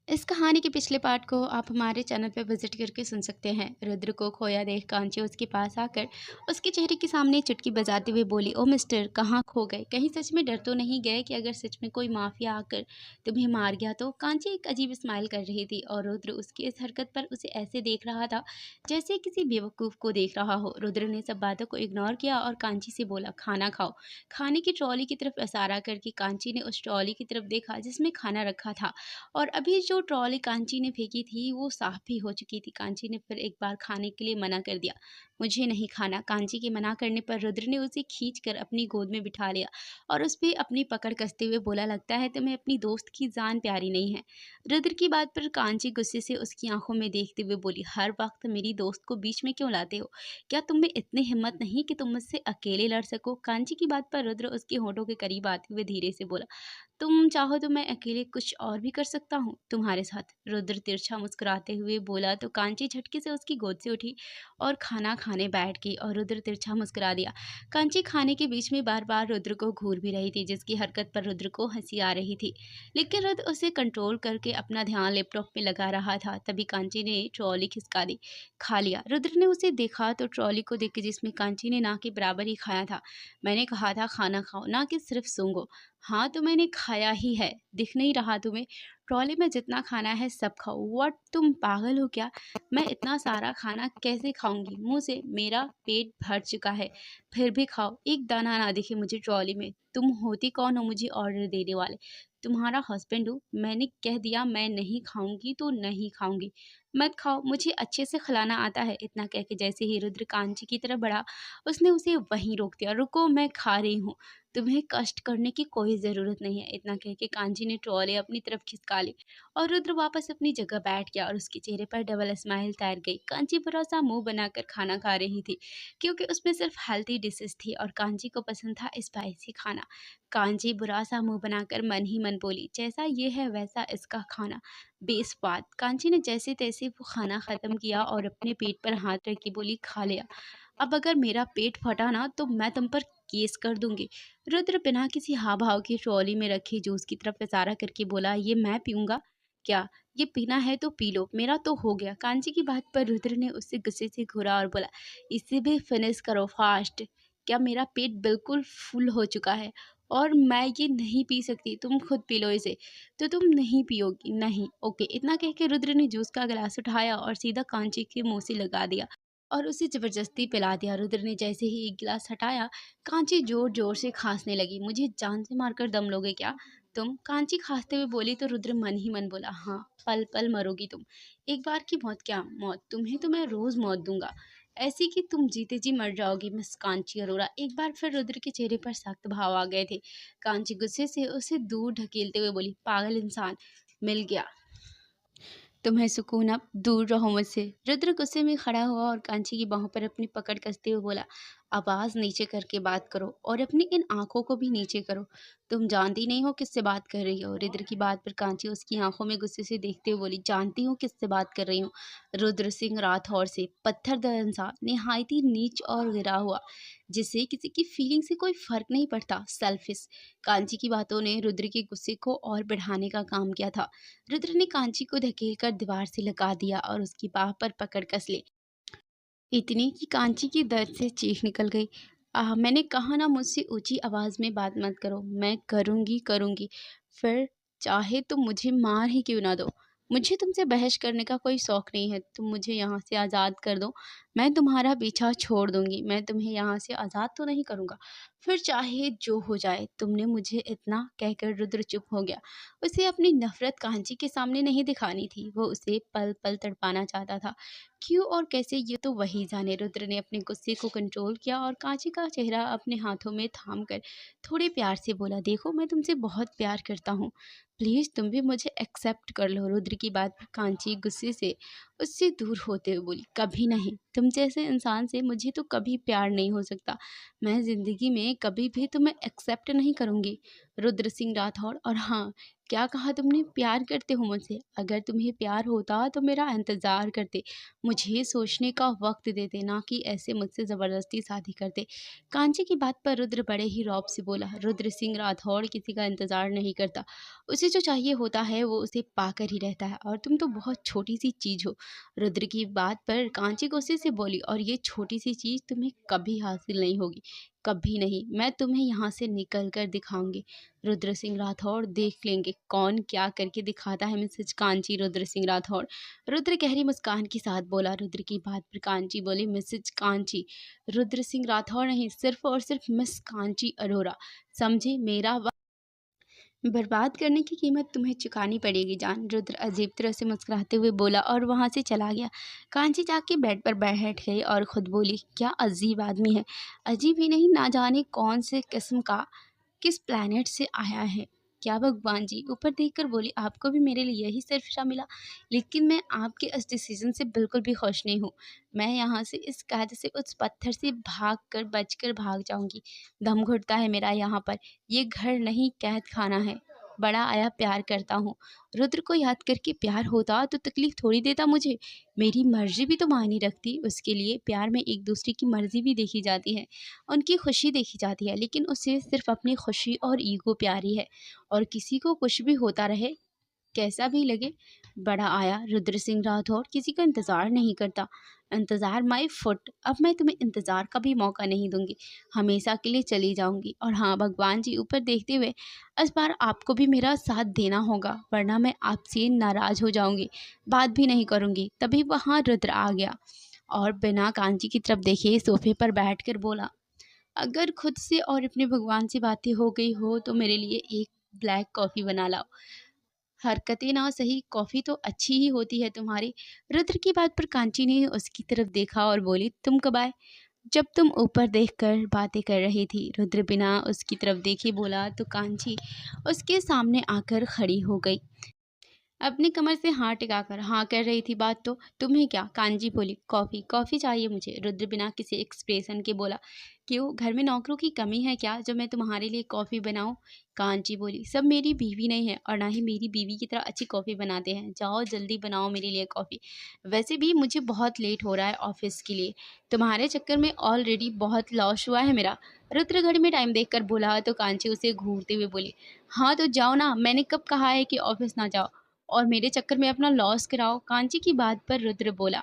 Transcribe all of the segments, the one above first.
इस कहानी के पिछले पार्ट को आप हमारे चैनल पर विजिट करके सुन सकते हैं। रुद्र को खोया देख कांची उसके पास आकर उसके चेहरे के सामने चुटकी बजाते हुए बोली, ओ मिस्टर, कहाँ खो गए? कहीं सच में डर तो नहीं गए कि अगर सच में कोई माफिया आकर तुम्हें मार गया तो? कांची एक अजीब स्माइल कर रही थी और रुद्र उसकी इस हरकत पर उसे ऐसे देख रहा था जैसे किसी बेवकूफ को देख रहा हो। रुद्र ने सब बातों को इग्नोर किया और कांची से बोला, खाना खाओ। खाने की ट्रॉली की तरफ इशारा करके कांची ने उस ट्रॉली की तरफ देखा जिसमें खाना रखा था और अभी जो ट्रॉली कांची ने फेंकी थी वो साफ भी हो चुकी थी। कांची ने फिर एक बार खाने के लिए मना कर दिया, मुझे नहीं खाना। कांची के मना करने पर रुद्र ने उसे खींचकर अपनी गोद में बिठा लिया और उस पे अपनी पकड़ कसते हुए बोला, लगता है तुम्हें अपनी दोस्त की जान प्यारी नहीं है। रुद्र की बात पर कांची गुस्से से उसकी आंखों में देखते हुए बोली, हर वक्त मेरी दोस्त को बीच में क्यों लाते हो? क्या तुम में इतनी हिम्मत नहीं कि तुम मुझसे अकेले लड़ सको? कांची की बात पर रुद्र उसके होठों के करीब आते हुए धीरे से बोला, तुम चाहो तो मैं अकेले कुछ और भी कर सकता हूँ तुम्हारे साथ। रुद्र तिरछा मुस्कुराते हुए बोला तो कांची झटके से उसकी गोद से उठी और खाना खाने बैठ गई और रुद्र तिरछा मुस्कुरा दिया। कांची खाने के बीच में बार बार रुद्र को घूर भी रही थी जिसकी हरकत पर रुद्र को हंसी आ रही थी, लेकिन रुद्र उसे कंट्रोल करके अपना ध्यान लैपटॉप में लगा रहा था। तभी कांची ने ट्रॉली खिसका दी। खा लिया। रुद्र ने उसे देखा तो ट्रॉली को देख के जिसमें कांची ने ना के बराबर ही खाया था। मैंने कहा था खाना खाओ, ना कि सिर्फ सूंघो। हाँ, तो मैंने खाया ही है, दिख नहीं रहा तुम्हें? ट्रॉली में जितना खाना है सब खाओ। व्हाट, तुम पागल हो क्या? मैं इतना सारा खाना कैसे खाऊंगी? मुंह से मेरा पेट भर चुका है, फिर भी खाओ। एक दाना ना दिखे मुझे ट्रॉली में। तुम होती कौन हो मुझे ऑर्डर देने वाले? तुम्हारा हस्बैंड हूँ। मैंने कह दिया मैं नहीं खाऊंगी तो नहीं खाऊंगी। मत खाओ, मुझे अच्छे से खिलाना आता है। इतना कह के जैसे ही रुद्र कांची की तरफ बढ़ा उसने उसे वहीं रोक दिया। रुको, मैं खा रही हूँ, तुम्हें कष्ट करने की कोई ज़रूरत नहीं है। इतना कह के कांची ने ट्रॉली अपनी तरफ खिसका ली और रुद्र वापस अपनी जगह बैठ गया और उसके चेहरे पर डबल स्माइल तैर गई। कांची बुरा सा मुंह बनाकर खाना खा रही थी क्योंकि उसमें सिर्फ हेल्थी डिशेस थी और कांची को पसंद था स्पाइसी खाना। कांची बुरा सा मुंह बनाकर मन ही मन बोली, जैसा ये है वैसा इसका खाना, बेस्वाद। कांची ने जैसे तैसे वो खाना खत्म किया और अपने पेट पर हाथ रख के बोली, खा लिया। अब अगर मेरा पेट फटा ना तो मैं तुम पर केस कर दूंगी। रुद्र बिना किसी हाव भाव की ट्रॉली में रखे जूस की तरफ इशारा करके बोला, ये मैं पीऊंगा क्या? ये पीना है तो पी लो, मेरा तो हो गया। कांची की बात पर रुद्र ने उससे गुस्से से घूरा और बोला, इसे भी फिनिश करो फास्ट। क्या मेरा पेट बिल्कुल फुल हो चुका है और मैं ये नहीं पी सकती, तुम खुद पी लो इसे। तो तुम नहीं पियोगी? नहीं, ओके। इतना कह के रुद्र ने जूस का गिलास उठाया और सीधा कांची के मुंह से लगा दिया और उसे जबरदस्ती पिला दिया। रुद्र ने जैसे ही एक गिलास हटाया, कांची जोर जोर से खांसने लगी। मुझे जान से मारकर दम लोगे क्या तुम? कांची खांसते हुए बोली तो रुद्र मन ही मन बोला, हाँ, पल पल मरोगी तुम। एक बार की मौत क्या मौत, तुम्हें तो मैं रोज मौत दूंगा, ऐसी कि तुम जीते जी मर जाओगी मिस कांची अरोरा। एक बार फिर रुद्र के चेहरे पर सख्त भाव आ गए थे। कांची गुस्से से उसे दूर ढकेलते हुए बोली, पागल इंसान, मिल गया तुम्हें सुकून, अब दूर रहो मुझसे। रुद्र गुस्से में खड़ा हुआ और कांची की बाहों पर अपनी पकड़ कसते हुए बोला, आवाज नीचे करके बात करो और अपनी इन आंखों को भी नीचे करो। तुम जानती नहीं हो किससे बात कर रही हो? रुद्र की बात पर कांची उसकी आंखों में गुस्से से देखते हुए बोली, जानती हूँ किससे बात कर रही हूँ, रुद्र सिंह राठौर से, पत्थर द इंसान, निहायत ही नीच और गिरा हुआ, जिससे किसी की फीलिंग से कोई फर्क नहीं पड़ता, सेल्फिश। कांची की बातों ने रुद्र के गुस्से को और बढ़ाने का काम किया था। रुद्र ने कांची को धकेलकर दीवार से लगा दिया और उसकी बाह पर पकड़ कस ली, इतनी कि कांची की दर्द से चीख निकल गई। मैंने कहा ना मुझसे ऊंची आवाज में बात मत करो। मैं करूंगी करूंगी, फिर चाहे तुम मुझे मार ही क्यों ना दो। मुझे तुमसे बहस करने का कोई शौक नहीं है। तुम मुझे यहाँ से आज़ाद कर दो, मैं तुम्हारा पीछा छोड़ दूंगी। मैं तुम्हें यहाँ से आज़ाद तो नहीं करूँगा, फिर चाहे जो हो जाए। तुमने मुझे इतना कहकर रुद्र चुप हो गया। उसे अपनी नफरत कांची के सामने नहीं दिखानी थी, वो उसे पल पल तड़पाना चाहता था। क्यों और कैसे ये तो वही जाने। रुद्र ने अपने गुस्से को कंट्रोल किया और कांची का चेहरा अपने हाथों में थाम कर थोड़े प्यार से बोला, देखो मैं तुमसे बहुत प्यार करता हूँ, प्लीज़ तुम भी मुझे एक्सेप्ट कर लो। रुद्र की बात पर कांची गुस्से से उससे दूर होते हुए बोली, कभी नहीं, तुम जैसे इंसान से मुझे तो कभी प्यार नहीं हो सकता। मैं ज़िंदगी में कभी भी तुम्हें एक्सेप्ट नहीं करूँगी। रुद्र सिंह राठौड़। और हाँ, क्या कहा तुमने? प्यार करते हो मुझसे? अगर तुम्हें प्यार होता तो मेरा इंतज़ार करते, मुझे सोचने का वक़्त देते, ना कि ऐसे मुझसे ज़बरदस्ती शादी करते। कांची की बात पर रुद्र बड़े ही रौब से बोला, रुद्र सिंह राठौड़ किसी का इंतज़ार नहीं करता। उसे जो चाहिए होता है वो उसे पाकर ही रहता है, और तुम तो बहुत छोटी-सी चीज़ हो। रुद्र की बात पर कांची गुस्से से बोली, और ये छोटी-सी चीज़ तुम्हें कभी हासिल नहीं होगी, कभी नहीं। मैं तुम्हें यहाँ से निकल कर दिखाऊँगी। रुद्र सिंह राठौड़ देख लेंगे कौन क्या करके दिखाता है मिसेज कांची रुद्र सिंह राठौड़। रुद्र गहरी मुस्कान के साथ बोला। रुद्र की बात पर कांची बोली, मिसेज कांची, रुद्र सिंह राठौड़ नहीं, सिर्फ और सिर्फ मिस कांची अरोरा। समझे? मेरा बर्बाद करने की कीमत तुम्हें चुकानी पड़ेगी जान। रुद्र अजीब तरह से मुस्कुराते हुए बोला और वहाँ से चला गया। कांची जाके बेड पर बैठ गई और खुद बोली, क्या अजीब आदमी है। अजीब ही नहीं, ना जाने कौन से किस्म का, किस प्लैनेट से आया है। क्या भगवान जी। ऊपर देखकर बोली, आपको भी मेरे लिए यही सरफिरा मिला, लेकिन मैं आपके इस डिसीजन से बिल्कुल भी खुश नहीं हूँ। मैं यहाँ से इस कैद से, उस पत्थर से भाग कर बचकर भाग जाऊंगी। दम घुटता है मेरा यहाँ पर। ये घर नहीं, कैद खाना है। बड़ा आया प्यार करता हूँ। रुद्र को याद करके प्यार होता तो तकलीफ थोड़ी देता मुझे। मेरी मर्जी भी तो मायने रखती। उसके लिए प्यार में एक दूसरे की मर्जी भी देखी जाती है, उनकी खुशी देखी जाती है, लेकिन उसे सिर्फ अपनी खुशी और ईगो प्यारी है। और किसी को कुछ भी होता रहे, कैसा भी लगे। बड़ा आया रुद्र सिंह राठौर किसी का इंतज़ार नहीं करता। इंतज़ार माई फुट। अब मैं तुम्हें इंतज़ार का भी मौका नहीं दूंगी, हमेशा के लिए चली जाऊंगी। और हाँ भगवान जी, ऊपर देखते हुए, इस बार आपको भी मेरा साथ देना होगा, वरना मैं आपसे नाराज़ हो जाऊंगी, बात भी नहीं करूंगी। तभी वहाँ रुद्र आ गया और बिना कांची की तरफ देखे सोफे पर बैठकर बोला, अगर खुद से और अपने भगवान से बातें हो गई हो तो मेरे लिए एक ब्लैक कॉफ़ी बना लाओ। हरकतें ना सही, कॉफ़ी तो अच्छी ही होती है तुम्हारी। रुद्र की बात पर कांची ने उसकी तरफ देखा और बोली, तुम कब आए? जब तुम ऊपर देखकर बातें कर रही थी। रुद्र बिना उसकी तरफ देखे बोला तो कांची उसके सामने आकर खड़ी हो गई, अपनी कमर से हाथ टिकाकर। हाँ कर रही थी बात तो। तुम्हें क्या? कांजी बोली, कॉफ़ी, कॉफ़ी चाहिए मुझे। रुद्र बिना किसी एक्सप्रेशन के बोला, क्यों, घर में नौकरों की कमी है क्या जो मैं तुम्हारे लिए कॉफ़ी बनाऊं? कांची बोली, सब मेरी बीवी नहीं है, और ना ही मेरी बीवी की तरह अच्छी कॉफ़ी बनाते हैं। जाओ जल्दी बनाओ मेरे लिए कॉफ़ी। वैसे भी मुझे बहुत लेट हो रहा है ऑफिस के लिए, तुम्हारे चक्कर में ऑलरेडी बहुत लॉस हुआ है मेरा। रुद्र घड़ी में टाइम देखकर बोला तो कांची उसे घूरते हुए बोली, हाँ तो जाओ ना, मैंने कब कहा है कि ऑफिस ना जाओ और मेरे चक्कर में अपना लॉस कराओ। कांची की बात पर रुद्र बोला,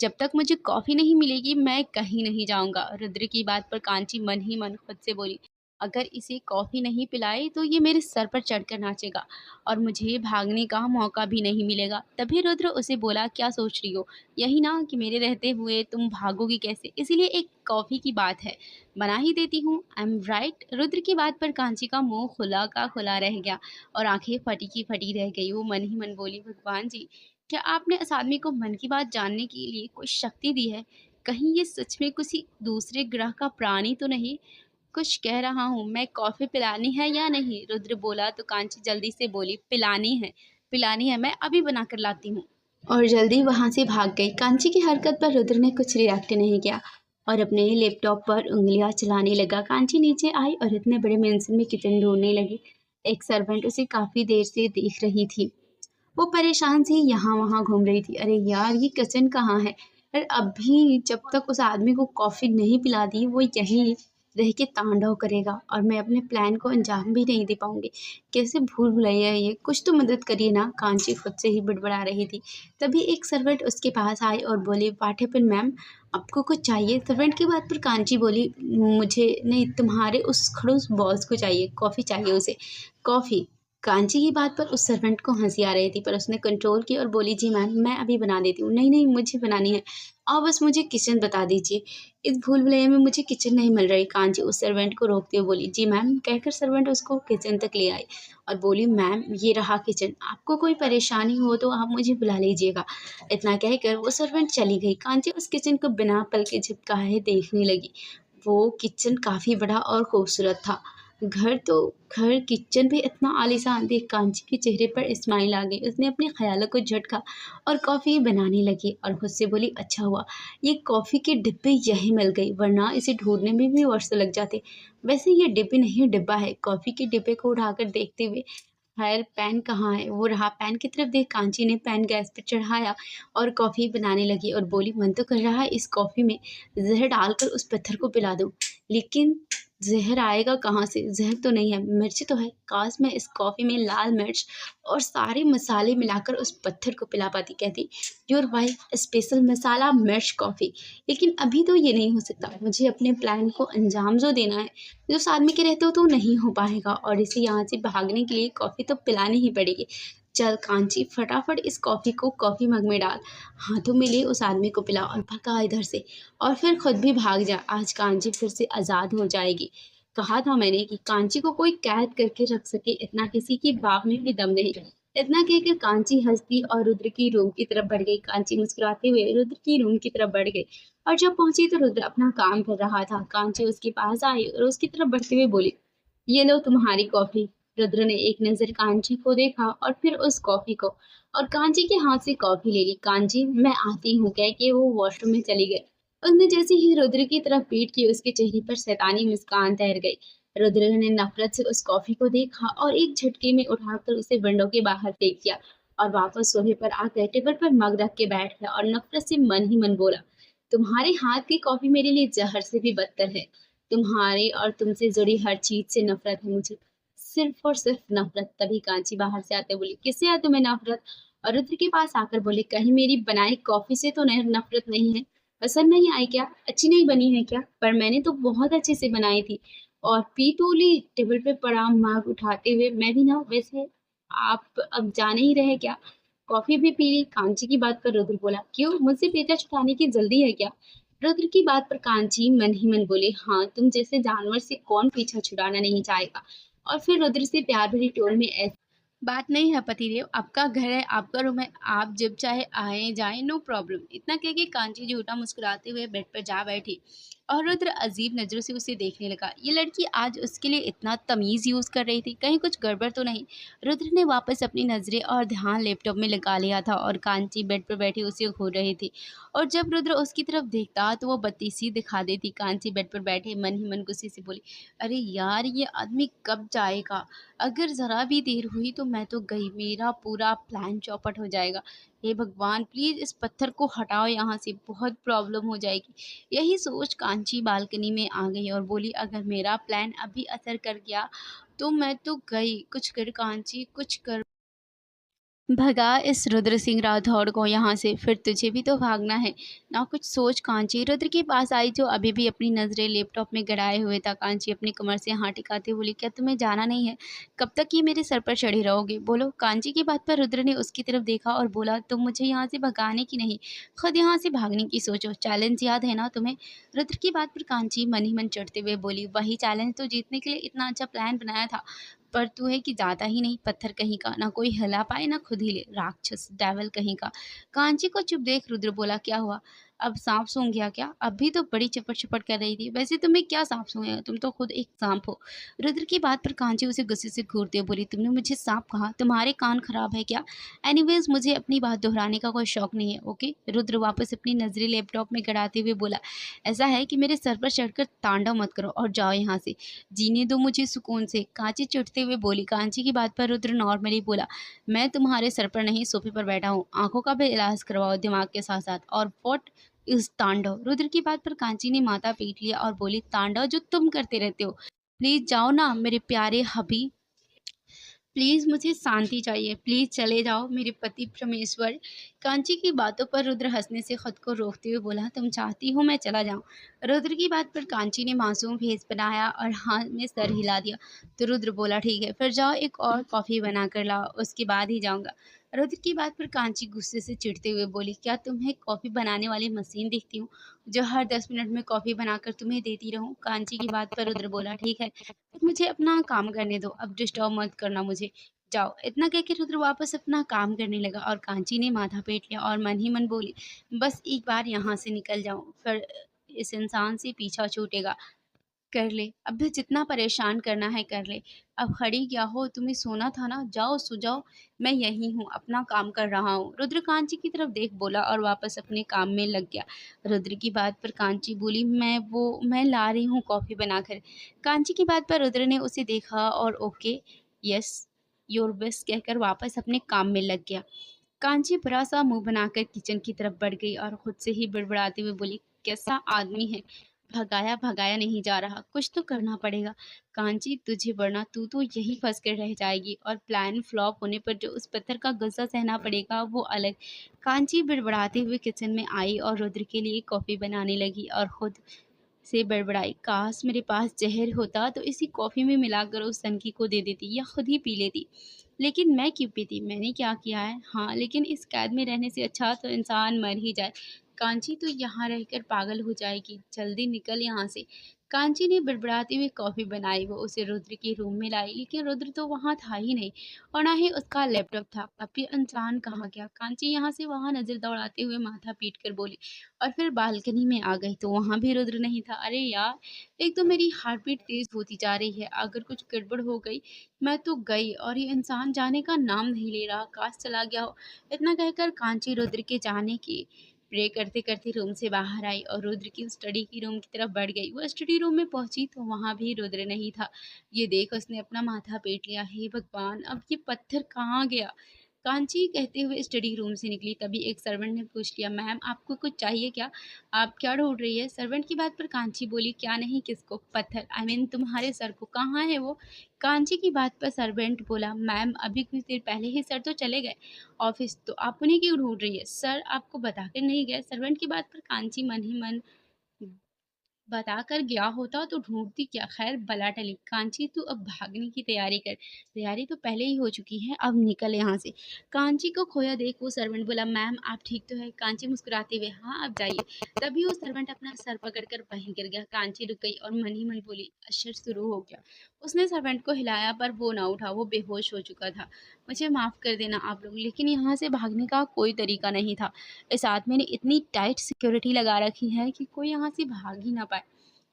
जब तक मुझे कॉफ़ी नहीं मिलेगी मैं कहीं नहीं जाऊंगा। रुद्र की बात पर कांची मन ही मन खुद से बोली, अगर इसे कॉफ़ी नहीं पिलाई तो ये मेरे सर पर चढ़कर नाचेगा और मुझे भागने का मौका भी नहीं मिलेगा। तभी रुद्र उसे बोला, क्या सोच रही हो, यही ना कि मेरे रहते हुए तुम भागोगी कैसे, इसीलिए एक कॉफ़ी की बात है, बना ही देती हूँ। I am right. रुद्र की बात पर कांची का मुंह खुला का खुला रह गया और आंखें फटी की फटी रह गई। वो मन ही मन बोली, भगवान जी, क्या आपने इस आदमी को मन की बात जानने के लिए कोई शक्ति दी है? कहीं ये सच में किसी दूसरे ग्रह का प्राणी तो नहीं? कुछ कह रहा हूँ मैं, कॉफ़ी पिलानी है या नहीं? रुद्र बोला तो कांची जल्दी से बोली, पिलानी है, पिलानी है, मैं अभी बना कर लाती हूँ। और जल्दी वहाँ से भाग गई। कांची की हरकत पर रुद्र ने कुछ रिएक्ट नहीं किया और अपने लैपटॉप पर उंगलियां चलाने लगा। कांची नीचे आई और इतने बड़े मेंशन में किचन ढूंढने लगी। एक सर्वेंट उसे काफ़ी देर से देख रही थी। वो परेशान सी यहाँ वहाँ घूम रही थी। अरे यार, ये किचन कहाँ है? और अभी जब तक उस आदमी को कॉफ़ी नहीं पिला दी वो यहीं रह के तांडव करेगा और मैं अपने प्लान को अंजाम भी नहीं दे पाऊंगी। कैसे भूल भुलैया है ये, कुछ तो मदद करिए ना। कांची खुद से ही बड़बड़ा रही थी। तभी एक सर्वेंट उसके पास आई और बोली, व्हाट हैपेंड मैम, आपको कुछ चाहिए? सर्वेंट की बात पर कांची बोली, मुझे नहीं, तुम्हारे उस खड़ूस बॉस को चाहिए, कॉफ़ी चाहिए उसे, कॉफ़ी। कांची की बात पर उस सर्वेंट को हंसी आ रही थी पर उसने कंट्रोल की और बोली, जी मैम, मैं अभी बना देती हूँ। नहीं नहीं, मुझे बनानी है, आप बस मुझे किचन बता दीजिए। इस भूल भुलैया में मुझे किचन नहीं मिल रही। कांची उस सर्वेंट को रोकते हुए बोली, जी मैम, कहकर सर्वेंट उसको किचन तक ले आई और बोली, मैम ये रहा किचन, आपको कोई परेशानी हो तो आप मुझे बुला लीजिएगा। इतना कहकर वो सर्वेंट चली गई। कांची उस किचन को बिना पल के झपकाए देखने लगी। वो किचन काफ़ी बड़ा और खूबसूरत था। घर किचन भी इतना आलीशान देख कांची के चेहरे पर स्माइल आ गई। उसने अपने ख्यालों को झटका और कॉफ़ी बनाने लगी और खुद से बोली, अच्छा हुआ ये कॉफ़ी के डिब्बे यहीं मिल गई, वरना इसे ढूंढने में भी वर्षों लग जाते। वैसे ये डिब्बे नहीं, डिब्बा है। कॉफ़ी के डिब्बे को उठाकर देखते हुए, खैर पैन कहाँ है? वो रहा। पैन की तरफ देख कांची ने पैन गैस पर चढ़ाया और कॉफ़ी बनाने लगी और बोली, मन तो कर रहा है इस कॉफ़ी में ज़हर डालकर उस पत्थर को पिला दूँ, लेकिन ज़हर आएगा कहाँ से? ज़हर तो नहीं है, मिर्च तो है। काश मैं इस कॉफ़ी में लाल मिर्च और सारे मसाले मिलाकर उस पत्थर को पिला पाती। कहती, योर वाइफ स्पेशल मसाला मिर्च कॉफ़ी। लेकिन अभी तो ये नहीं हो सकता। मुझे अपने प्लान को अंजाम जो देना है, जो उस आदमी के रहते हो तो नहीं हो पाएगा, और इसे यहाँ से भागने के लिए कॉफ़ी तो पिलानी ही पड़ेगी। चल कांची, फटाफट इस कॉफ़ी को कॉफ़ी मग में डाल, हाथों में ले उस आदमी को पिला और भगा इधर से, और फिर खुद भी भाग जा। आज कांची फिर से आज़ाद हो जाएगी। कहा था मैंने कि कांची को कोई कैद करके रख सके, इतना किसी की बात में भी दम नहीं। इतना कहकर कांची हंसती और रुद्र की रूम की तरफ बढ़ गई। कांची मुस्कुराते हुए रुद्र की रूम की तरफ बढ़ गई, और जब पहुंची तो रुद्र अपना काम कर रहा था। कांची उसके पास आई और उसकी तरफ बढ़ते हुए बोली, ये लो तुम्हारी कॉफी। रुद्र ने एक नजर कांची को देखा और फिर उस कॉफी को, और कांची के हाथ से कॉफी ले ली। कांची, मैं आती हूँ, कह के वो वॉशरूम में चली गई। उसने जैसे ही रुद्र की तरफ पीट की, उसके चेहरे पर शैतानी मुस्कान तैर गई। रुद्र ने नफरत से उस कॉफी को देखा और एक झटके में उठाकर उसे विंडो के बाहर फेंक दिया, और वापस सोफे पर आकर टेबल पर मग रख के बैठ गया और नफरत से मन ही मन बोला, तुम्हारे हाथ की कॉफी मेरे लिए जहर से भी बदतर है। तुम्हारे और तुमसे जुड़ी हर चीज से नफरत है मुझे, सिर्फ और सिर्फ नफरत। तभी कांची बाहर से आते बोली, किससे है तुम्हें नफरत? और रुद्र के पास आकर बोले, कहीं मेरी बनाई कॉफी से तो नफरत नहीं है? पसंद नहीं आई क्या? अच्छी नहीं बनी है क्या? पर मैंने तो बहुत अच्छे से बनाई थी। और पी तो ली। टेबल पे पड़ा मग उठाते हुए, मैं भी ना, वैसे आप अब जाने ही रहे क्या? कॉफी भी पी ली। कांची की बात पर रुद्र बोला, क्यों, मुझसे पेचा छुड़ाने की जल्दी है क्या? रुद्र की बात पर कांची मन ही मन बोले, हाँ, तुम जैसे जानवर से कौन पीछा छुड़ाना नहीं चाहेगा। और फिर रुद्र से प्यार भरी टोन में ऐसे, बात नहीं है पतिदेव, आपका घर है, आपका रूम है, आप जब चाहे आए जाए, नो प्रॉब्लम। इतना कह के कांची झूठा मुस्कुराते हुए बेड पर जा बैठी, और रुद्र अजीब नजरों से उसे देखने लगा। ये लड़की आज उसके लिए इतना तमीज यूज कर रही थी, कहीं कुछ गड़बड़ तो नहीं? रुद्र ने वापस अपनी नजरें और ध्यान लैपटॉप में लगा लिया था, और कांची बेड पर बैठी उसे घूर रही थी। और जब रुद्र उसकी तरफ देखता तो वो बत्ती सी दिखा देती। कांची बेड पर बैठे मन ही मन गुस्से से बोली, अरे यार, ये आदमी कब जाएगा? अगर ज़रा भी देर हुई तो मैं तो गई, मेरा पूरा प्लान चौपट हो जाएगा। हे भगवान, प्लीज़ इस पत्थर को हटाओ यहाँ से, बहुत प्रॉब्लम हो जाएगी। यही सोच कांची बालकनी में आ गई और बोली, अगर मेरा प्लान अभी असर कर गया तो मैं तो गई। कुछ कर कांची, कुछ कर, भगा इस रुद्र सिंह राठौड़ को यहाँ से, फिर तुझे भी तो भागना है ना। कुछ सोच कांची रुद्र के पास आई, जो अभी भी अपनी नज़रें लैपटॉप में गड़ाए हुए था। कांची अपनी कमर से हाथ टिकाते बोली, क्या तुम्हें जाना नहीं है? कब तक ये मेरे सर पर चढ़े रहोगे? बोलो। कांची की बात पर रुद्र ने उसकी तरफ देखा और बोला, तुम मुझे यहाँ से भगाने की नहीं, खुद यहाँ से भागने की सोचो। चैलेंज याद है ना तुम्हें? रुद्र की बात पर कांची मन ही मन चढ़ते हुए बोली, वही चैलेंज तो जीतने के लिए इतना अच्छा प्लान बनाया था, पर तू है कि ज़्यादा ही नहीं, पत्थर कहीं का, ना कोई हिला पाए ना खुद हिले, राक्षस डेविल कहीं का। कांची को चुप देख रुद्र बोला, क्या हुआ? अब सांप सूंघ गया क्या? अभी तो बड़ी चपट चपट कर रही थी, वैसे तुम्हें क्या सांप सूंघेगा, तुम तो खुद एक सांप हो। रुद्र की बात पर कांची उसे गुस्से से घूरते हुए बोली, तुमने मुझे सांप कहा? तुम्हारे कान खराब है क्या? एनीवेज, मुझे अपनी बात दोहराने का कोई शौक नहीं है, ओके? रुद्र वापस अपनी नजरें लैपटॉप में गड़ाते हुए बोला, ऐसा है कि मेरे सर पर चढ़कर तांडव मत करो और जाओ यहाँ से, जीने दो मुझे सुकून से। कांची चिढ़ते हुए बोली। कांची की बात पर रुद्र नॉर्मली बोला, मैं तुम्हारे सर पर नहीं, सोफे पर बैठा हूँ, आंखों का भी इलाज करवाओ दिमाग के साथ साथ। और व्हाट इज तांडव? रुद्र की बात पर कांची ने माथा पीट लिया और बोली, तांडव जो तुम करते रहते हो। प्लीज जाओ ना मेरे प्यारे हबी, प्लीज़ मुझे शांति चाहिए, प्लीज़ चले जाओ मेरे पति परमेश्वर। कांची की बातों पर रुद्र हंसने से खुद को रोकते हुए बोला, तुम चाहती हो मैं चला जाऊं? रुद्र की बात पर कांची ने मासूम फेस बनाया और हाँ में सर हिला दिया। तो रुद्र बोला, ठीक है, फिर जाओ एक और कॉफ़ी बना कर लाओ, उसके बाद ही जाऊंगा। रुद्र की बात पर कांची गुस्से से चिढ़ते हुए बोली, क्या तुम्हें कॉफ़ी बनाने वाली मशीन दिखती हूँ जो हर 10 मिनट में कॉफ़ी बनाकर तुम्हें देती रहूं? कांची की बात पर रुद्र बोला, ठीक है, मुझे अपना काम करने दो, अब डिस्टर्ब मत करना मुझे, जाओ। इतना कह के रुद्र वापस अपना काम करने लगा, और कांची ने माथा पीट लिया और मन ही मन बोली, बस एक बार यहाँ से निकल जाऊं, फिर इस इंसान से पीछा छूटेगा। कर ले, अब भी जितना परेशान करना है कर ले। अब खड़ी क्या हो, तुम्हें सोना था ना, जाओ सो जाओ, मैं यहीं हूँ, अपना काम कर रहा हूँ। रुद्र कांची की तरफ देख बोला और वापस अपने काम में लग गया। रुद्र की बात पर कांची बोली, मैं ला रही हूँ कॉफ़ी बनाकर। कांची की बात पर रुद्र ने उसे देखा और ओके, यस, योर बेस्ट कहकर वापस अपने काम में लग गया। कांची बुरा-सा मुँह बनाकर किचन की तरफ बढ़ गई और खुद से ही बड़बड़ाते हुए बोली, कैसा आदमी है, भगाया-भगाया नहीं जा रहा, कुछ तो करना पड़ेगा। कांची तुझे वरना तू तो यहीं फँस कर रह जाएगी और प्लान फ्लॉप होने पर जो उस पत्थर का गुस्सा सहना पड़ेगा वो अलग। कांची बड़बड़ाते हुए किचन में आई और रुद्र के लिए कॉफ़ी बनाने लगी और खुद से बड़बड़ाई, काश मेरे पास ज़हर होता तो इसी कॉफ़ी में मिलाकर उस सनकी को दे देती या खुद ही पी लेती। लेकिन मैं क्यों पीती? मैंने क्या किया है? हाँ, लेकिन इस कैद में रहने से अच्छा तो इंसान मर ही जाए। कांची तो यहाँ रहकर पागल हो जाएगी, जल्दी निकल यहाँ से। कांची ने बड़बड़ाते हुए कॉफ़ी बनाई, वो उसे रुद्र के रूम में लाई, लेकिन रुद्र तो वहाँ था ही नहीं और ना ही उसका लैपटॉप था। अब ये इंसान कहाँ गया? कांची यहाँ से वहाँ नज़र दौड़ाते हुए माथा पीट कर बोली और फिर बालकनी में आ गई तो वहाँ भी रुद्र नहीं था। अरे यार! एक तो मेरी हार्ट बीट तेज़ होती जा रही है, अगर कुछ गड़बड़ हो गई मैं तो गई और ये इंसान जाने का नाम नहीं ले रहा, काश चला गया हो। इतना कहकर कांची रुद्र के जाने की प्रे करते-करते रूम से बाहर आई और रुद्र की स्टडी की रूम की तरफ बढ़ गई। वो स्टडी रूम में पहुंची तो वहां भी रुद्र नहीं था। ये देख उसने अपना माथा पीट लिया, हे भगवान, अब ये पत्थर कहाँ गया? कांची कहते हुए स्टडी रूम से निकली, तभी एक सर्वेंट ने पूछ लिया, मैम आपको कुछ चाहिए क्या? आप क्या ढूंढ रही है? सर्वेंट की बात पर कांची बोली, क्या नहीं किसको? पत्थर, आई मीन तुम्हारे सर को, कहाँ है वो? कांची की बात पर सर्वेंट बोला, मैम अभी कुछ देर पहले ही सर तो चले गए ऑफिस, तो आप उन्हें क्यों ढूंढ रही है? सर आपको बताकर नहीं गए? सर्वेंट की बात पर कांची मन ही मन बताकर गया होता तो ढूंढती क्या, खैर बला टली। कांची तू अब भागने की तैयारी कर, तैयारी तो पहले ही हो चुकी है, अब निकल यहाँ से। कांची को खोया देख वो सर्वेंट बोला, मैम आप ठीक तो है? कांची मुस्कुराते हुए, हाँ अब जाइए। तभी वो सर्वेंट अपना सर पकड़कर वहीं गिर गया। कांची रुक गई और मन ही मन बोली, अशर शुरू हो गया। उसने सर्वेंट को हिलाया पर वो ना उठा, वो बेहोश हो चुका था। मुझे माफ कर देना आप लोग, लेकिन यहाँ से भागने का कोई तरीका नहीं था। इस आदमी ने इतनी टाइट सिक्योरिटी लगा रखी है कि कोई यहाँ से भाग ही ना पाए।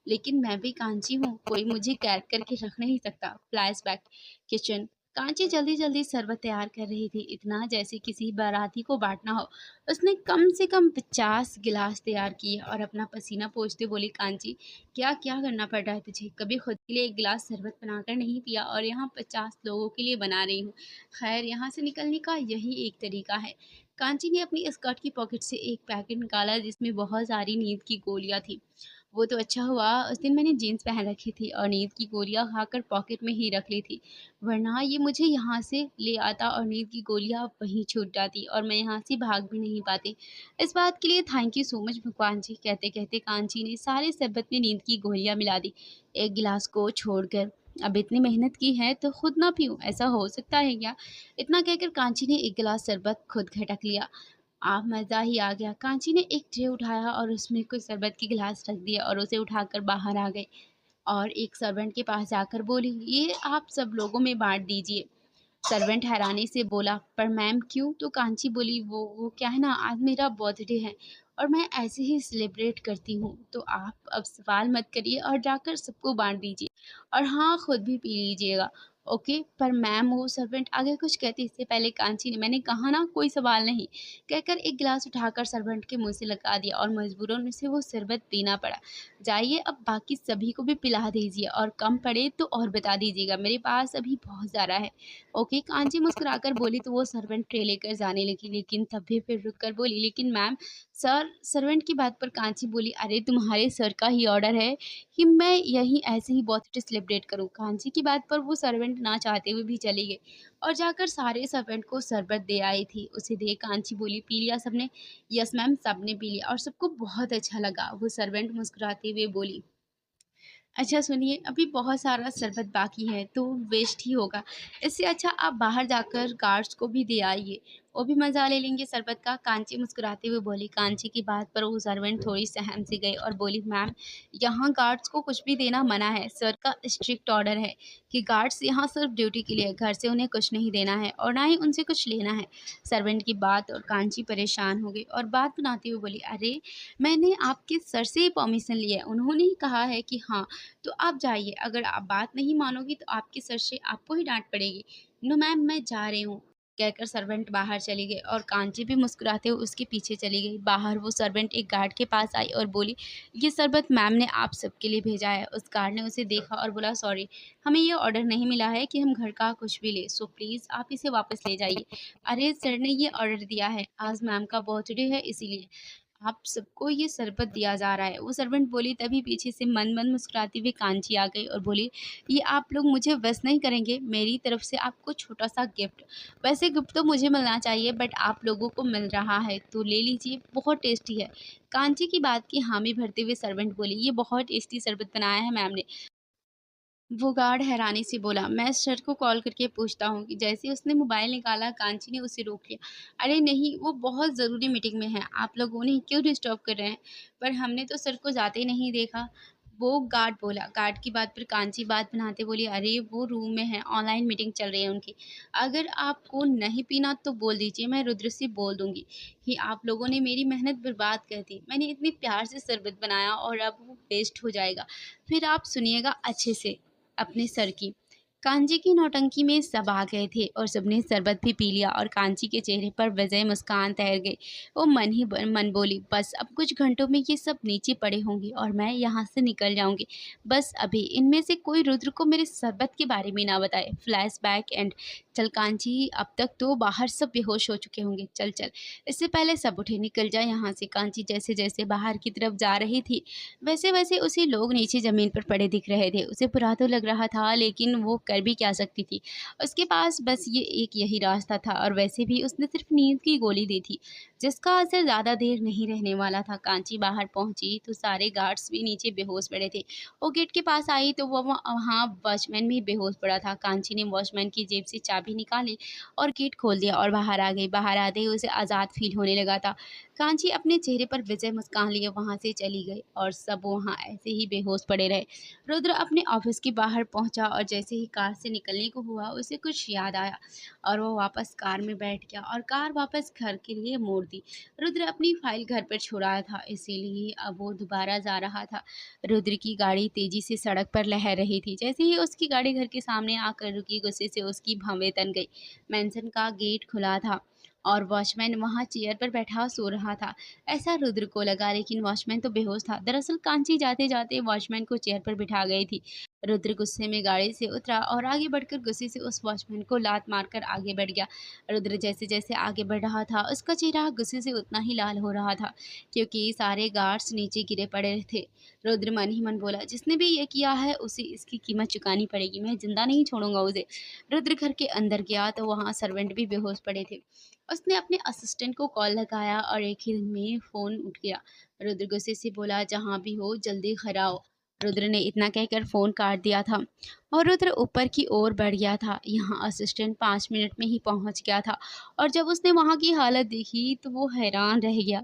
लेकिन मैं भी कांची हूँ, कोई मुझे कैद करके रख नहीं सकता। Flashback kitchen. कांची जल्दी जल्दी शरबत तैयार कर रही थी, इतना जैसे किसी बाराती को बांटना हो। उसने कम से कम 50 गिलास तैयार किए और अपना पसीना पोंछते बोली, कांची क्या क्या करना पड़ रहा है तुझे? कभी खुद के लिए एक गिलास शरबत बनाकर नहीं पिया और यहाँ 50 लोगों के लिए बना रही हूँ। खैर यहाँ से निकलने का यही एक तरीका है। कांची ने अपनी स्कर्ट की पॉकेट से एक पैकेट निकाला जिसमें बहुत सारी नींद की गोलियां थी। वो तो अच्छा हुआ उस दिन मैंने जीन्स पहन रखी थी और नींद की गोलियां खाकर पॉकेट में ही रख ली थी, वरना ये मुझे यहाँ से ले आता और नींद की गोलियां वहीं छूट जाती और मैं यहाँ से भाग भी नहीं पाती। इस बात के लिए थैंक यू सो मच भगवान जी, कहते कहते कांची ने सारे शरबत में नींद की गोलियां मिला दी, एक गिलास को छोड़कर। अब इतनी मेहनत की है तो खुद ना पीऊं, ऐसा हो सकता है क्या? इतना कहकर कांची ने एक गिलास शरबत खुद घटक लिया। आप मज़ा ही आ गया। कांची ने एक ट्रे उठाया और उसमें कुछ शरबत के गिलास रख दिए और उसे उठाकर बाहर आ गई और एक सर्वेंट के पास जाकर बोली, ये आप सब लोगों में बांट दीजिए। सर्वेंट हैरानी से बोला, पर मैम क्यों? तो कांची बोली, वो क्या है ना, आज मेरा बर्थडे है और मैं ऐसे ही सेलिब्रेट करती हूँ, तो आप अब सवाल मत करिए और जाकर सबको बांट दीजिए और हाँ खुद भी पी लीजिएगा। ओके, पर मैम, वो सर्वेंट आगे कुछ कहती इससे पहले कांची ने, मैंने कहा ना कोई सवाल नहीं, कहकर एक गिलास उठाकर सर्वेंट के मुंह से लगा दिया और मजबूरन उसे वो शरबत पीना पड़ा। जाइए अब बाकी सभी को भी पिला दीजिए और कम पड़े तो और बता दीजिएगा, मेरे पास अभी बहुत ज़्यादा है। ओके, कांची मुस्कुराकर बोली तो वो सर्वेंट ट्रे लेकर जाने लगी, लेकिन तब भी फिर रुक कर बोली, लेकिन मैम, सर। सर्वेंट की बात पर कांची बोली, अरे तुम्हारे सर का ही ऑर्डर है कि मैं यहीं ऐसे ही बर्थडे सेलिब्रेट करूं। कांची की बात पर वो सर्वेंट ना चाहते हुए भी चली गई और जाकर सारे सर्वेंट को शरबत दे आई थी। उसे देख कांची बोली, पी लिया सबने? यस मैम, सबने पी लिया और सबको बहुत अच्छा लगा। वो सर्वेंट मुस्कुराते हुए बोली, अच्छा सुनिए, अभी बहुत सारा शरबत बाकी है तो वेस्ट ही होगा, इससे अच्छा आप बाहर जाकर गार्ड्स को भी दे आइए। वो भी मज़ा ले लेंगे शरबत का। कांची मुस्कुराते हुए बोली। कांची की बात पर वो सर्वेंट थोड़ी सहम सी गई और बोली, मैम, यहाँ गार्ड्स को कुछ भी देना मना है। सर का स्ट्रिक्ट ऑर्डर है कि गार्ड्स यहाँ सिर्फ ड्यूटी के लिए है, घर से उन्हें कुछ नहीं देना है और ना ही उनसे कुछ लेना है। सर्वेंट की बात और कांची परेशान हो गई और बात बनाते हुए बोली, अरे, मैंने आपके सर से ही परमिशन ली है, उन्होंने ही कहा है कि हाँ, तो आप जाइए। अगर आप बात नहीं मानोगी तो आपके सर से आपको ही डांट पड़ेगी। नो मैम, मैं जा रही हूँ, कहकर सर्वेंट बाहर चली गई और कांची भी मुस्कुराते हुए उसके पीछे चली गई। बाहर वो सर्वेंट एक गार्ड के पास आई और बोली, ये शरबत मैम ने आप सबके लिए भेजा है। उस गार्ड ने उसे देखा और बोला, सॉरी, हमें ये ऑर्डर नहीं मिला है कि हम घर का कुछ भी ले, सो प्लीज़ आप इसे वापस ले जाइए। अरे सर ने ये ऑर्डर दिया है, आज मैम का बर्थडे है इसीलिए आप सबको ये शरबत दिया जा रहा है। वो सर्वेंट बोली। तभी पीछे से मन-मन मुस्कुराती हुई कांची आ गई और बोली, ये आप लोग मुझे वश नहीं करेंगे, मेरी तरफ से आपको छोटा-सा गिफ्ट। वैसे गिफ्ट तो मुझे मिलना चाहिए बट आप लोगों को मिल रहा है, तो ले लीजिए, बहुत टेस्टी है। कांची की बात की हामी भरते हुए सर्वेंट बोली, ये बहुत टेस्टी शरबत बनाया है मैम ने। वो गार्ड हैरानी से बोला, मैं सर को कॉल करके पूछता हूँ। कि जैसे ही उसने मोबाइल निकाला, कांची ने उसे रोक लिया। अरे नहीं, वो बहुत ज़रूरी मीटिंग में है, आप लोग उन्हें क्यों डिस्टर्ब कर रहे हैं? पर हमने तो सर को जाते नहीं देखा। वो गार्ड बोला। गार्ड की बात पर कांची बात बनाते बोली, अरे वो रूम में है, ऑनलाइन मीटिंग चल रही है उनकी। अगर आपको नहीं पीना तो बोल दीजिए, मैं रुद्र से बोल दूंगी कि आप लोगों ने मेरी मेहनत बर्बाद कर दी। मैंने इतने प्यार से शरबत बनाया और अब वो वेस्ट हो जाएगा। फिर आप सुनिएगा अच्छे से अपने सर की। कांची की नौटंकी में सब आ गए थे और सबने शरबत भी पी लिया और कांची के चेहरे पर विजय मुस्कान तैर गई। वो मन बोली, बस अब कुछ घंटों में ये सब नीचे पड़े होंगे और मैं यहाँ से निकल जाऊंगी। बस अभी इनमें से कोई रुद्र को मेरे शरबत के बारे में ना बताए। Flashback and. चल कांची, अब तक तो बाहर सब बेहोश हो चुके होंगे, चल चल। इससे पहले सब उठे, निकल जा यहाँ से। कांची जैसे जैसे बाहर की तरफ जा रही थी, वैसे वैसे उसे लोग नीचे ज़मीन पर पड़े दिख रहे थे। उसे बुरा तो लग रहा था, लेकिन वो कर भी क्या सकती थी। उसके पास बस ये एक यही रास्ता था और वैसे भी उसने सिर्फ नींद की गोली दी थी, जिसका असर ज़्यादा देर नहीं रहने वाला था। कांची बाहर पहुंची तो सारे गार्ड्स भी नीचे बेहोश पड़े थे। वो गेट के पास आई तो वहाँ वॉचमैन भी बेहोश पड़ा था। कांची ने वॉचमैन की जेब से चाबी निकाली और गेट खोल दिया और बाहर आ गई। बाहर आते ही उसे आज़ाद फील होने लगा था। कांची अपने चेहरे पर विजय मुस्कान लिए वहां से चली गई और सब वहां ऐसे ही बेहोश पड़े रहे। रुद्र अपने ऑफिस के बाहर पहुंचा और जैसे ही कार से निकलने को हुआ, उसे कुछ याद आया और वो वापस कार में बैठ गया और कार वापस घर के लिए मोड़ दी। रुद्र अपनी फाइल घर पर छोड़ा था, इसीलिए अब वो दोबारा जा रहा था। रुद्र की गाड़ी तेजी से सड़क पर लहर रही थी। जैसे ही उसकी गाड़ी घर के सामने आकर रुकी, गुस्से से उसकी भवें तन गई। मेंशन का गेट खुला था और वॉचमैन वहां चेयर पर बैठा सो रहा था। ऐसा रुद्र को लगा, लेकिन वॉचमैन तो बेहोश था। दरअसल कांची जाते जाते वॉचमैन को चेयर पर बिठा गई थी। रुद्र गुस्से में गाड़ी से उतरा और आगे बढ़कर गुस्से से उस वॉचमैन को लात मारकर आगे बढ़ गया। रुद्र जैसे जैसे आगे बढ़ रहा था, उसका चेहरा गुस्से से उतना ही लाल हो रहा था, क्योंकि सारे गार्ड्स नीचे गिरे पड़े थे। रुद्र मन ही मन बोला, जिसने भी ये किया है उसे इसकी कीमत चुकानी पड़ेगी, मैं जिंदा नहीं छोड़ूंगा उसे। रुद्र घर के अंदर गया तो वहाँ सर्वेंट भी बेहोश पड़े थे। उसने अपने असिस्टेंट को कॉल लगाया और एक ही में फ़ोन उठ गया। रुद्र गुस्से से बोला, जहाँ भी हो जल्दी घर आओ। रुद्र ने इतना कहकर फ़ोन काट दिया था और रुद्र ऊपर की ओर बढ़ गया था। यहाँ असिस्टेंट 5 मिनट में ही पहुँच गया था और जब उसने वहाँ की हालत देखी तो वो हैरान रह गया।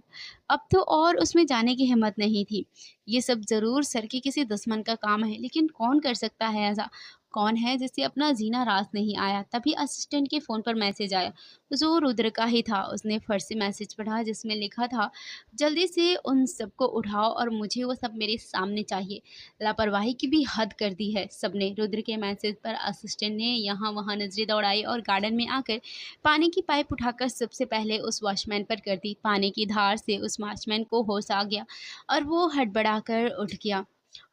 अब तो और उसमें जाने की हिम्मत नहीं थी। ये सब ज़रूर सर के किसी दुश्मन का काम है, लेकिन कौन कर सकता है ऐसा? कौन है जिससे अपना जीना रास नहीं आया? तभी असिस्टेंट के फ़ोन पर मैसेज आया, जो रुद्र का ही था। उसने फट से मैसेज पढ़ा जिसमें लिखा था, जल्दी से उन सबको उठाओ और मुझे वो सब मेरे सामने चाहिए। लापरवाही की भी हद कर दी है सबने। रुद्र के मैसेज पर असिस्टेंट ने यहाँ वहाँ नजरें दौड़ाई और गार्डन में आकर पानी की पाइप उठाकर सबसे पहले उस वॉचमैन पर कर दी। पानी की धार से उस वॉचमैन को होश आ गया और वो हड़बड़ाकर उठ गया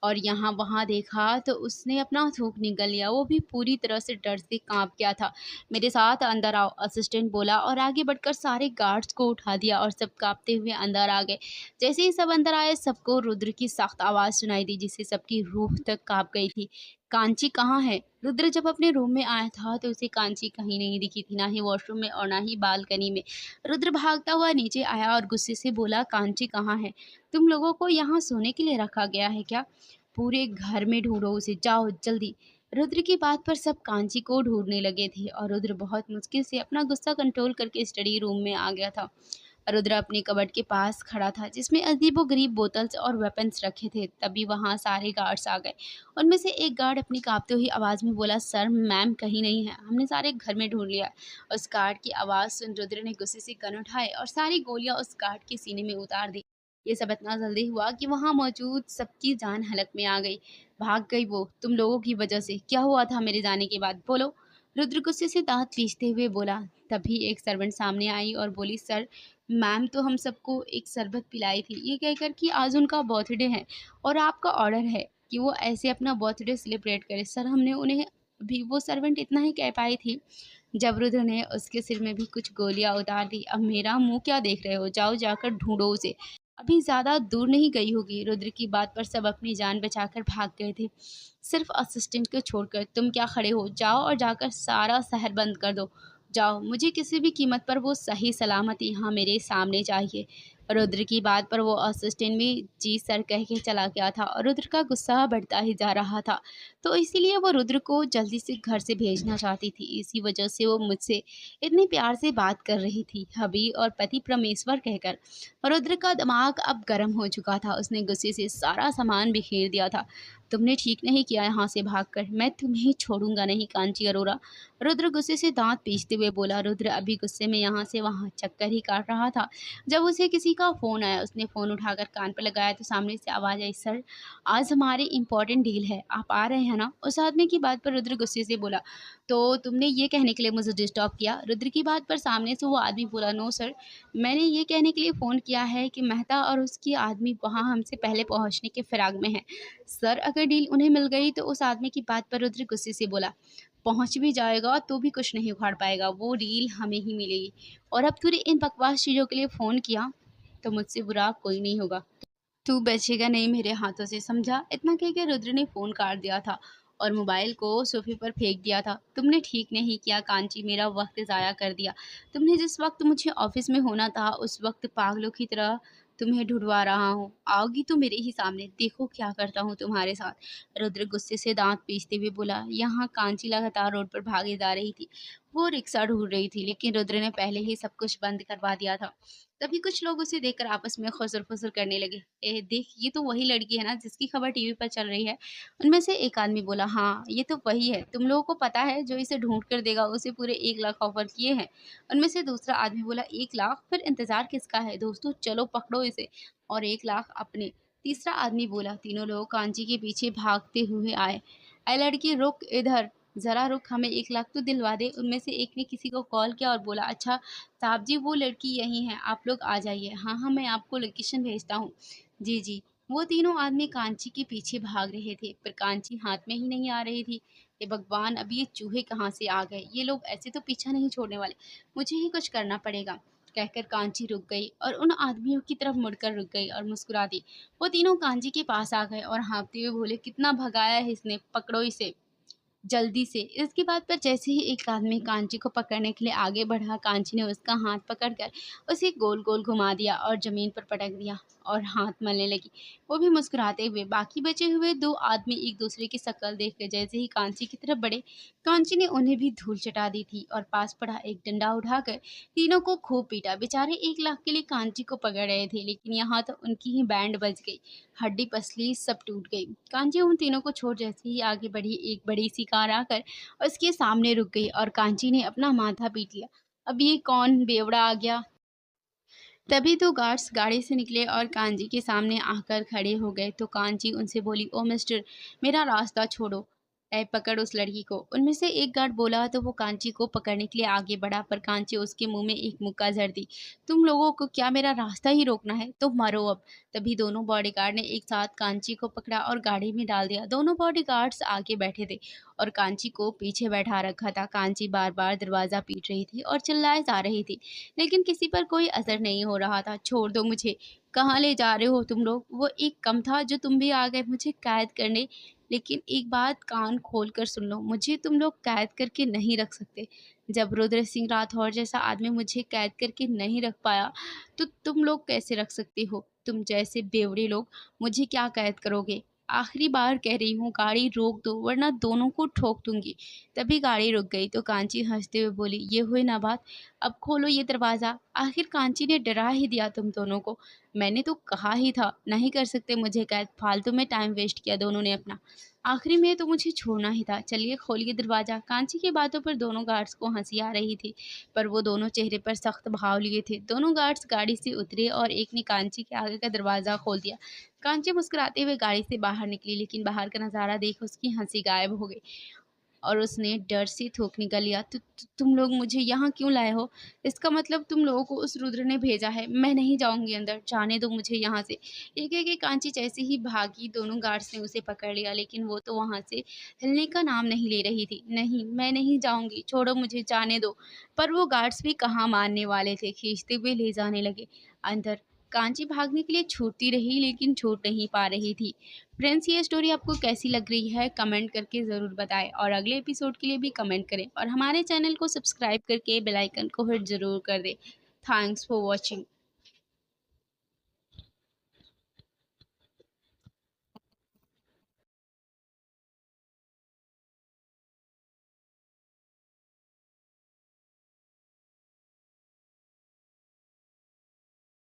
और यहाँ वहाँ देखा तो उसने अपना थूक निगल लिया। वो भी पूरी तरह से डर से कांप गया था। मेरे साथ अंदर आओ, असिस्टेंट बोला और आगे बढ़कर सारे गार्ड्स को उठा दिया और सब कांपते हुए अंदर आ गए। जैसे ही सब अंदर आए, सबको रुद्र की सख्त आवाज़ सुनाई दी, जिससे सबकी रूह तक कांप गई थी। कांची कहाँ है? रुद्र जब अपने रूम में आया था तो उसे कांची कहीं नहीं दिखी थी, ना ही वॉशरूम में और ना ही बालकनी में। रुद्र भागता हुआ नीचे आया और गुस्से से बोला, कांची कहाँ है? तुम लोगों को यहाँ सोने के लिए रखा गया है क्या? पूरे घर में ढूंढो उसे, जाओ जल्दी। रुद्र की बात पर सब कांची को ढूंढने लगे थे और रुद्र बहुत मुश्किल से अपना गुस्सा कंट्रोल करके स्टडी रूम में आ गया था। रुद्र अपने कबर्ड के पास खड़ा था जिसमें अजीबोगरीब बोतल्स और वेपन्स रखे थे। तभी वहां सारे गार्ड्स आ गए। उनमें से एक गार्ड अपनी कांपते हुई आवाज में बोला, सर मैम कहीं नहीं है, हमने सारे घर में ढूंढ लिया। उस गार्ड की आवाज सुन रुद्र ने गुस्से से गन उठाए और सारी गोलियां उस गार्ड के सीने में उतार दी। ये सब इतना जल्दी हुआ कि वहां मौजूद सबकी जान हलक में आ गई। भाग गई वो तुम लोगों की वजह से। क्या हुआ था मेरे जाने के बाद, बोलो। रुद्र गुस्से से दांत पीसते हुए बोला। तभी एक सर्वेंट सामने आई और बोली, सर मैम तो हम सबको एक शरबत पिलाई थी, ये कहकर कि आज उनका बर्थडे है और आपका ऑर्डर है कि वो ऐसे अपना बर्थडे सेलिब्रेट करे। सर हमने उन्हें भी, वो सर्वेंट इतना ही कह पाई थी जब रुद्र ने उसके सिर में भी कुछ गोलियां उतार दी। अब मेरा मुंह क्या देख रहे हो, जाओ जाकर ढूंढो उसे, अभी ज्यादा दूर नहीं गई होगी। रुद्र की बात पर सब अपनी जान बचाकर भाग गए थे, सिर्फ असिस्टेंट को छोड़कर। तुम क्या खड़े हो, जाओ और जाकर सारा शहर बंद कर दो। जाओ, मुझे किसी भी कीमत पर वो सही सलामत यहाँ मेरे सामने चाहिए। रुद्र की बात पर वो असिस्टेंट भी जी सर कह के चला गया था और रुद्र का गुस्सा बढ़ता ही जा रहा था। तो इसीलिए वो रुद्र को जल्दी से घर से भेजना चाहती थी। इसी वजह से वो मुझसे इतने प्यार से बात कर रही थी, हबी और पति परमेश्वर कहकर। रुद्र का दिमाग अब गर्म हो चुका था। उसने गुस्से से सारा सामान बिखेर दिया था। तुमने ठीक नहीं किया यहाँ से भागकर, मैं तुम्हें छोड़ूंगा नहीं कांची अरोरा। रुद्र गुस्से से दांत पीसते हुए बोला। रुद्र अभी गुस्से में यहाँ से वहाँ चक्कर ही काट रहा था जब उसे किसी का फोन आया। उसने फोन उठाकर कान पर लगाया तो सामने से आवाज आई, सर आज हमारी इंपॉर्टेंट डील है, आप आ रहे हैं ना। उस आदमी की बात पर रुद्र गुस्से से बोला, तो तुमने ये कहने के लिए मुझे डिस्टर्ब किया। रुद्र की बात पर सामने से वो आदमी बोला, नो सर, मैंने ये कहने के लिए फ़ोन किया है कि मेहता और उसकी आदमी वहाँ हमसे पहले पहुँचने के फिराक में हैं। सर अगर डील उन्हें मिल गई तो। उस आदमी की बात पर रुद्र गुस्से से बोला, पहुँच भी जाएगा तो भी कुछ नहीं उखाड़ पाएगा, वो डील हमें ही मिलेगी। और अब तूने इन बकवास चीज़ों के लिए फ़ोन किया तो मुझसे बुरा कोई नहीं होगा। तू बचेगा नहीं मेरे हाथों से, समझा। इतना कहकर रुद्र ने फोन काट दिया था और मोबाइल को सोफे पर फेंक दिया था। तुमने ठीक नहीं किया कांची, मेरा वक्त ज़ाया कर दिया। तुमने जिस वक्त मुझे ऑफिस में होना था उस वक्त पागलों की तरह तुम्हें ढूंढवा रहा हूँ। आओगी तो मेरे ही सामने, देखो क्या करता हूँ तुम्हारे साथ। रुद्र गुस्से से दांत पीसते हुए बोला। यहाँ कांची लगातार रोड पर भागे जा रही थी। वो रिक्शा ढूंढ रही थी लेकिन रुद्र ने पहले ही सब कुछ बंद करवा दिया था। तभी कुछ लोग उसे देखकर आपस में खुसर-फुसर करने लगे। देख ये तो वही लड़की है ना जिसकी खबर टीवी पर चल रही है। उनमें से एक आदमी बोला, हाँ ये तो वही है। तुम लोगों को पता है जो इसे ढूंढ कर देगा उसे पूरे 1 लाख ऑफर किए हैं। उनमें से दूसरा आदमी बोला, 1 लाख? फिर इंतजार किसका है दोस्तों, चलो पकड़ो इसे और 1 लाख अपने। तीसरा आदमी बोला। तीनों लोग कांची के पीछे भागते हुए आए। अरे लड़की रुक इधर, जरा रुक, हमें 1 लाख तो दिलवा दे। उनमें से एक ने किसी को कॉल किया और बोला, अच्छा साहब जी वो लड़की यही है, आप लोग आ जाइए। हाँ हाँ मैं आपको लोकेशन भेजता हूँ। जी जी। वो तीनों आदमी कांची के पीछे भाग रहे थे पर कांची हाथ में ही नहीं आ रही थी। ये भगवान, अब ये चूहे कहाँ से आ गए, ये लोग ऐसे तो पीछा नहीं छोड़ने वाले, मुझे ही कुछ करना पड़ेगा। कहकर कांची रुक गई और उन आदमियों की तरफ मुड़कर रुक गई और मुस्कुरा दी। वो तीनों कांची के पास आ गए और हाँफते हुए बोले, कितना भगाया है इसने, पकड़ो इसे जल्दी से। इसकी बात पर जैसे ही एक आदमी कांची को पकड़ने के लिए आगे बढ़ा, कांची ने उसका हाथ पकड़कर उसे गोल गोल घुमा दिया और जमीन पर पटक दिया और हाथ मलने लगी, वो भी मुस्कुराते हुए। बाकी बचे हुए दो आदमी एक दूसरे की शक्ल देखकर जैसे ही कांची की तरफ बढ़े, कांची ने उन्हें भी धूल चटा दी थी और पास पड़ा एक डंडा उठाकर तीनों को खूब पीटा। बेचारे 1 लाख के लिए कांची को पकड़ रहे थे लेकिन यहाँ तो उनकी ही बैंड बज गई, हड्डी पसली सब टूट गई। कांची उन तीनों को छोड़ जैसे ही आगे बढ़ी, एक बड़ी सी कार आकर उसके सामने रुक गई और कांची ने अपना माथा पीट लिया। अब ये कौन बेवड़ा आ गया। तभी तो गार्ड्स गाड़ी से निकले और कांची के सामने आकर खड़े हो गए। तो कांची उनसे बोली, ओ मिस्टर, मेरा रास्ता छोड़ो, ऐ पकड़ उस लड़की को। उनमें से एक गार्ड बोला तो वो कांची को पकड़ने के लिए आगे बढ़ा पर कांची उसके मुंह में एक मुक्का जड़ दी। तुम लोगों को क्या मेरा रास्ता ही रोकना है, तो मरो अब। तभी दोनों बॉडीगार्ड ने एक साथ कांची को पकड़ा और गाड़ी में डाल दिया। दोनों बॉडीगार्ड्स आगे बैठे थे और कांची को पीछे बैठा रखा था। कांची बार बार दरवाजा पीट रही थी और चिल्लाए जा रही थी लेकिन किसी पर कोई असर नहीं हो रहा था। छोड़ दो मुझे, कहाँ ले जा रहे हो तुम लोग, वो एक कम था जो तुम भी आ गए मुझे कैद करने। लेकिन एक बात कान खोल कर सुन लो, मुझे तुम लोग कैद करके नहीं रख सकते। जब रुद्र सिंह राठौर जैसा आदमी मुझे कैद करके नहीं रख पाया तो तुम लोग कैसे रख सकते हो। तुम जैसे बेवड़े लोग मुझे क्या कैद करोगे। आखिरी बार कह रही हूँ गाड़ी रोक दो वरना दोनों को ठोक दूँगी। तभी गाड़ी रुक गई तो कांची हँसते हुए बोली, ये हुई ना बात, अब खोलो ये दरवाज़ा। आखिर कांची ने डरा ही दिया तुम दोनों को। मैंने तो कहा ही था नहीं कर सकते मुझे कैद, फालतू में टाइम वेस्ट किया दोनों ने अपना। आखिरी में तो मुझे छोड़ना ही था, चलिए खोलिए दरवाज़ा। कांची की बातों पर दोनों गार्ड्स को हँसी आ रही थी, पर वो दोनों चेहरे पर सख्त भाव लिए थे। दोनों गार्ड्स गाड़ी से उतरे और एक ने कांची के आगे का दरवाज़ा खोल दिया। कांची मुस्कुराते हुए गाड़ी से बाहर निकली, लेकिन बाहर का नज़ारा देख उसकी हंसी गायब हो गई और उसने डर से थूक निकल लिया। तुम लोग मुझे यहाँ क्यों लाए हो? इसका मतलब तुम लोगों को उस रुद्र ने भेजा है। मैं नहीं जाऊंगी अंदर, जाने दो मुझे यहाँ से। ये कह के कांची जैसे ही भागी दोनों गार्ड्स ने उसे पकड़ लिया, लेकिन वो तो वहाँ से हिलने का नाम नहीं ले रही थी। नहीं, मैं नहीं जाऊंगी, छोड़ो मुझे, जाने दो। पर वो गार्ड्स भी कहाँ मानने वाले थे, खींचते हुए ले जाने लगे अंदर। कांची भागने के लिए छूटती रही, लेकिन छूट नहीं पा रही थी। फ्रेंड्स, ये स्टोरी आपको कैसी लग रही है कमेंट करके ज़रूर बताएं और अगले एपिसोड के लिए भी कमेंट करें और हमारे चैनल को सब्सक्राइब करके बेल आइकन को हिट ज़रूर कर दें। Thanks for watching.